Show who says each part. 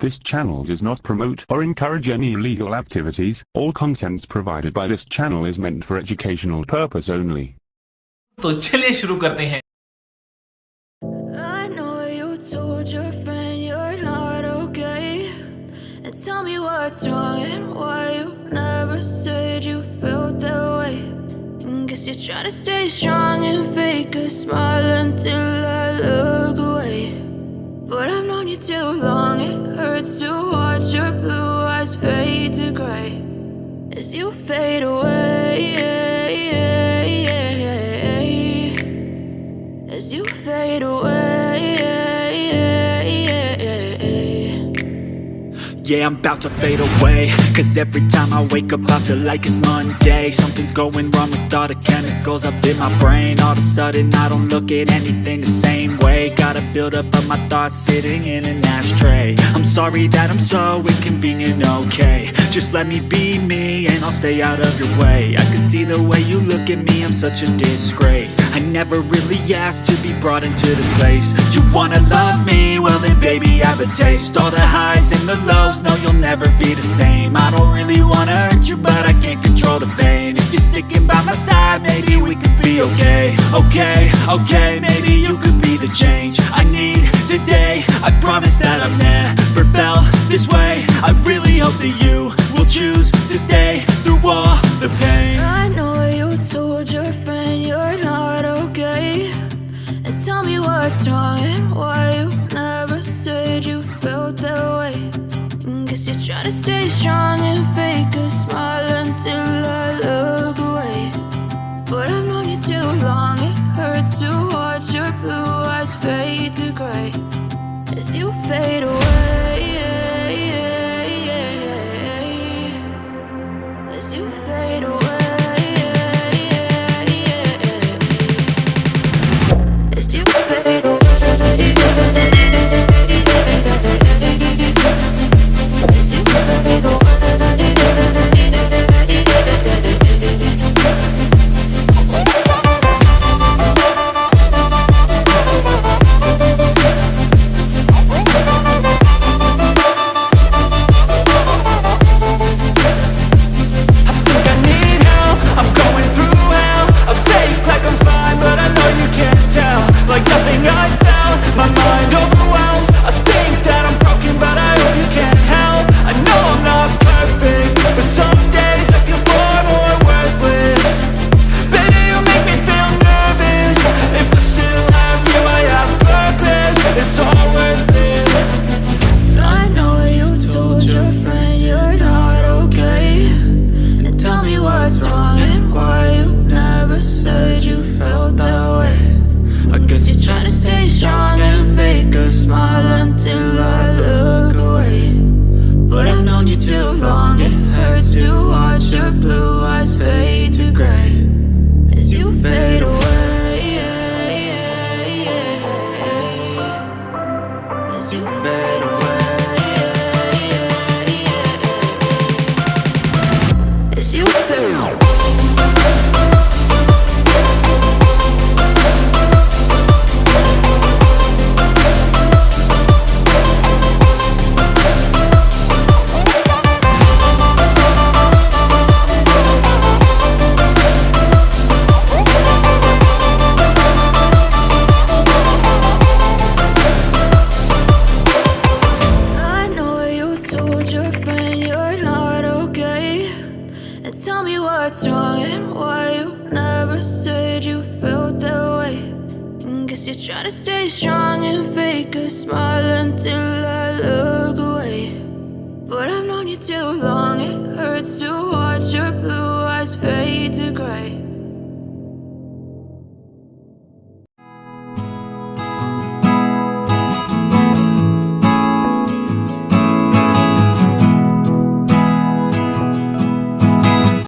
Speaker 1: This channel does not promote or encourage any illegal activities. All contents provided by this channel is meant for educational purpose only.
Speaker 2: तो चलिए शुरू करते हैं।
Speaker 3: I know you told your friend you're not okay, and tell me what's wrong and why you never said you felt that way. And guess you're trying to stay strong and fake a smile until I look away. But I've known you too long, it hurts to watch your blue eyes fade to gray as you fade away, as you fade away.
Speaker 4: Yeah, I'm about to fade away, cause every time I wake up I feel like it's Monday. Something's going wrong with all the chemicals up in my brain. All of a sudden I don't look at anything the same way. Gotta build up of my thoughts sitting in an ashtray. I'm sorry that I'm so inconvenient, okay. Just let me be me and I'll stay out of your way. I can see the way you look at me, I'm such a disgrace. I never really asked to be brought into this place. You wanna love me? Well then baby have a taste. All the highs and the lows, no you'll never be the same. I don't really wanna hurt you but I can't control the pain. If you're sticking by my side maybe we could be okay. Okay, maybe you could be the change I need today. I promise that I've never felt this way. I really hope that you will choose to stay through all the pain.
Speaker 3: I know you told your friend you're not okay, and tell me what's wrong and why you never said you felt that way. And guess you're trying to stay strong and fake a smile until I look away. But I've known you too long, it hurts to watch your blue eyes fade to gray as you fade away, as you fade away. As you fade away. Trying to stay strong and fake a smile